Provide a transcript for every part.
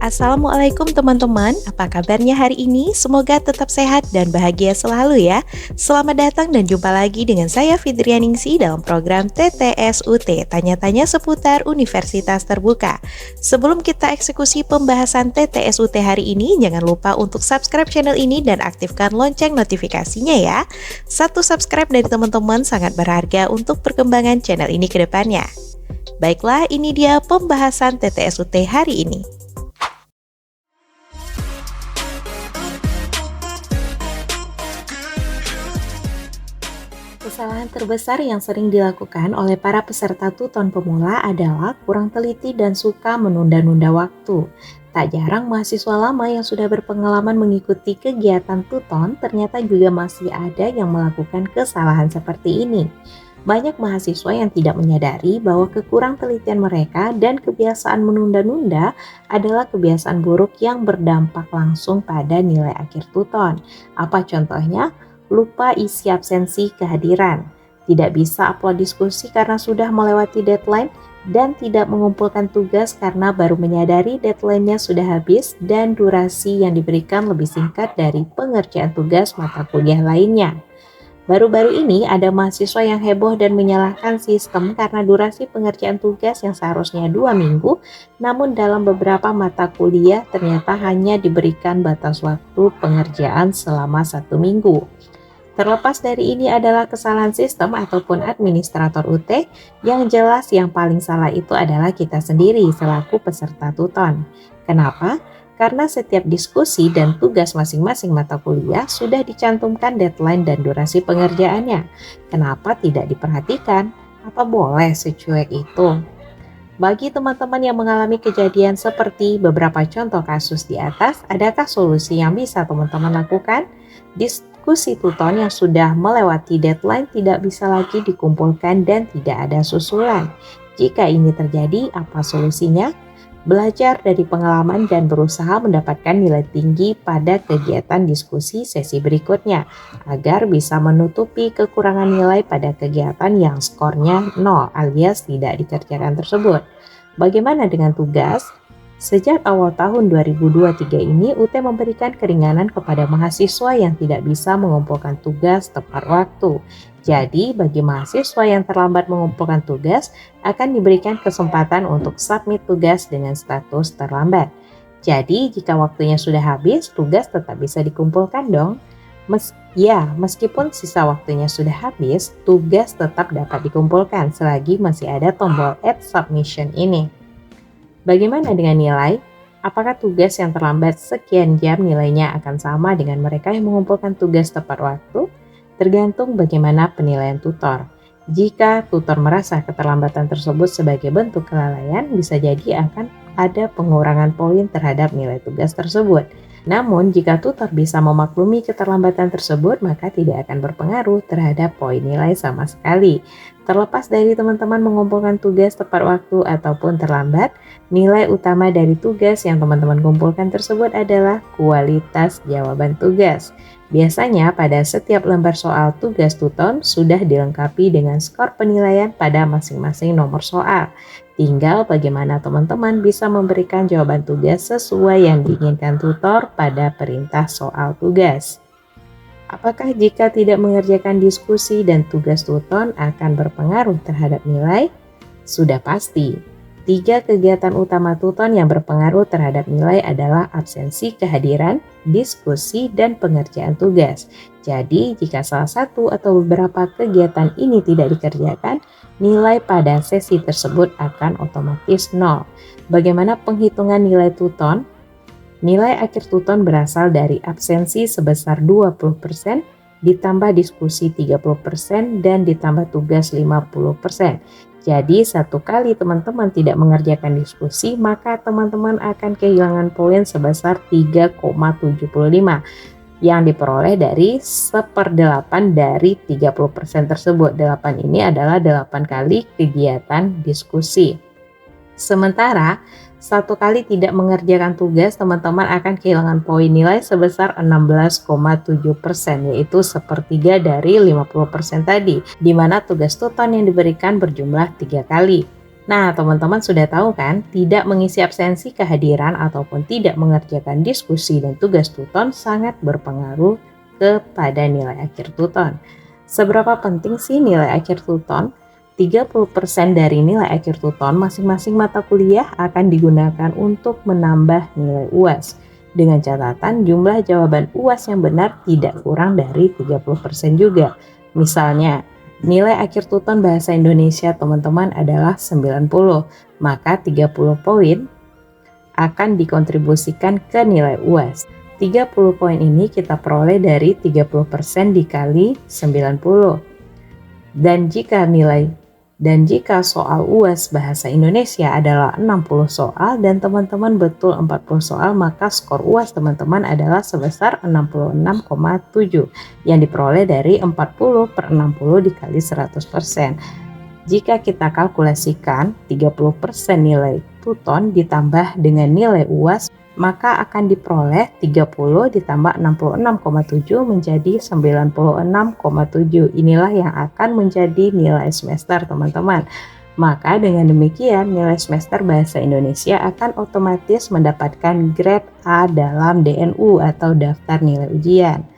Assalamualaikum teman-teman, apa kabarnya hari ini? Semoga tetap sehat dan bahagia selalu ya. Selamat datang dan jumpa lagi dengan saya Fidrianingsi dalam program TTSUT, Tanya-Tanya Seputar Universitas Terbuka. Sebelum kita eksekusi pembahasan TTSUT hari ini, jangan lupa untuk subscribe channel ini dan aktifkan lonceng notifikasinya ya. Satu subscribe dari teman-teman sangat berharga untuk perkembangan channel ini ke depannya. Baiklah, ini dia pembahasan TTSUT hari ini. Kesalahan terbesar yang sering dilakukan oleh para peserta tuton pemula adalah kurang teliti dan suka menunda-nunda waktu. Tak jarang mahasiswa lama yang sudah berpengalaman mengikuti kegiatan tuton ternyata juga masih ada yang melakukan kesalahan seperti ini. Banyak mahasiswa yang tidak menyadari bahwa kekurang telitian mereka dan kebiasaan menunda-nunda adalah kebiasaan buruk yang berdampak langsung pada nilai akhir tuton. Apa contohnya? Lupa isi absensi kehadiran, tidak bisa upload diskusi karena sudah melewati deadline, dan tidak mengumpulkan tugas karena baru menyadari deadline-nya sudah habis dan durasi yang diberikan lebih singkat dari pengerjaan tugas mata kuliah lainnya. Baru-baru ini ada mahasiswa yang heboh dan menyalahkan sistem karena durasi pengerjaan tugas yang seharusnya 2 minggu, namun dalam beberapa mata kuliah ternyata hanya diberikan batas waktu pengerjaan selama 1 minggu. Terlepas dari ini adalah kesalahan sistem ataupun administrator UT, yang jelas yang paling salah itu adalah kita sendiri selaku peserta tuton. Kenapa? Karena setiap diskusi dan tugas masing-masing mata kuliah sudah dicantumkan deadline dan durasi pengerjaannya. Kenapa tidak diperhatikan? Apa boleh secuek itu? Bagi teman-teman yang mengalami kejadian seperti beberapa contoh kasus di atas, adakah solusi yang bisa teman-teman lakukan? Diskusi tuton yang sudah melewati deadline tidak bisa lagi dikumpulkan dan tidak ada susulan. Jika ini terjadi, apa solusinya? Belajar dari pengalaman dan berusaha mendapatkan nilai tinggi pada kegiatan diskusi sesi berikutnya, agar bisa menutupi kekurangan nilai pada kegiatan yang skornya 0 alias tidak dikerjakan tersebut. Bagaimana dengan tugas? Sejak awal tahun 2023 ini, UT memberikan keringanan kepada mahasiswa yang tidak bisa mengumpulkan tugas tepat waktu. Jadi, bagi mahasiswa yang terlambat mengumpulkan tugas, akan diberikan kesempatan untuk submit tugas dengan status terlambat. Jadi, jika waktunya sudah habis, tugas tetap bisa dikumpulkan dong. Meskipun sisa waktunya sudah habis, tugas tetap dapat dikumpulkan selagi masih ada tombol Add Submission ini. Bagaimana dengan nilai? Apakah tugas yang terlambat sekian jam nilainya akan sama dengan mereka yang mengumpulkan tugas tepat waktu? Tergantung bagaimana penilaian tutor. Jika tutor merasa keterlambatan tersebut sebagai bentuk kelalaian, bisa jadi akan ada pengurangan poin terhadap nilai tugas tersebut. Namun, jika tutor bisa memaklumi keterlambatan tersebut, maka tidak akan berpengaruh terhadap poin nilai sama sekali. Terlepas dari teman-teman mengumpulkan tugas tepat waktu ataupun terlambat, nilai utama dari tugas yang teman-teman kumpulkan tersebut adalah kualitas jawaban tugas. Biasanya pada setiap lembar soal tugas tuton sudah dilengkapi dengan skor penilaian pada masing-masing nomor soal. Tinggal bagaimana teman-teman bisa memberikan jawaban tugas sesuai yang diinginkan tutor pada perintah soal tugas. Apakah jika tidak mengerjakan diskusi dan tugas tuton akan berpengaruh terhadap nilai? Sudah pasti. 3 kegiatan utama tuton yang berpengaruh terhadap nilai adalah absensi kehadiran, diskusi, dan pengerjaan tugas. Jadi, jika salah satu atau beberapa kegiatan ini tidak dikerjakan, nilai pada sesi tersebut akan otomatis 0. Bagaimana penghitungan nilai tuton? Nilai akhir tuton berasal dari absensi sebesar 20%, ditambah diskusi 30%, dan ditambah tugas 50%. Jadi, satu kali teman-teman tidak mengerjakan diskusi, maka teman-teman akan kehilangan poin sebesar 3,75 yang diperoleh dari 1/8 dari 30% tersebut. 8 ini adalah 8 kali kegiatan diskusi. Sementara, satu kali tidak mengerjakan tugas, teman-teman akan kehilangan poin nilai sebesar 16,7%, yaitu 1/3 dari 50% tadi, di mana tugas tuton yang diberikan berjumlah 3 kali. Nah, teman-teman sudah tahu kan, tidak mengisi absensi kehadiran ataupun tidak mengerjakan diskusi dan tugas tuton sangat berpengaruh kepada nilai akhir tuton. Seberapa penting sih nilai akhir tuton? 30% dari nilai akhir tuton masing-masing mata kuliah akan digunakan untuk menambah nilai UAS. Dengan catatan jumlah jawaban UAS yang benar tidak kurang dari 30% juga. Misalnya, nilai akhir tuton bahasa Indonesia teman-teman adalah 90, maka 30 poin akan dikontribusikan ke nilai UAS. 30 poin ini kita peroleh dari 30% dikali 90. Dan jika soal UAS bahasa Indonesia adalah 60 soal dan teman-teman betul 40 soal, maka skor UAS teman-teman adalah sebesar 66,7 yang diperoleh dari 40 per 60 dikali 100%. Jika kita kalkulasikan 30% nilai tuton ditambah dengan nilai UAS, maka akan diperoleh 30 ditambah 66,7 menjadi 96,7. Inilah yang akan menjadi nilai semester teman-teman. Maka dengan demikian nilai semester bahasa Indonesia akan otomatis mendapatkan grade A dalam DNU atau daftar nilai ujian.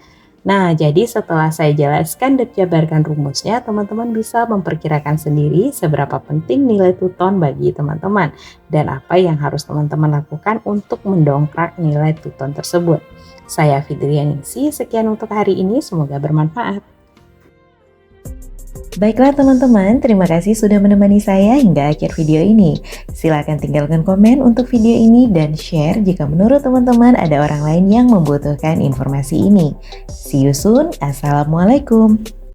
Nah, jadi setelah saya jelaskan dan jabarkan rumusnya, teman-teman bisa memperkirakan sendiri seberapa penting nilai tuton bagi teman-teman dan apa yang harus teman-teman lakukan untuk mendongkrak nilai tuton tersebut. Saya Fidrianingsi, sekian untuk hari ini, semoga bermanfaat. Baiklah teman-teman, terima kasih sudah menemani saya hingga akhir video ini. Silahkan tinggalkan komen untuk video ini dan share jika menurut teman-teman ada orang lain yang membutuhkan informasi ini. See you soon, Assalamualaikum.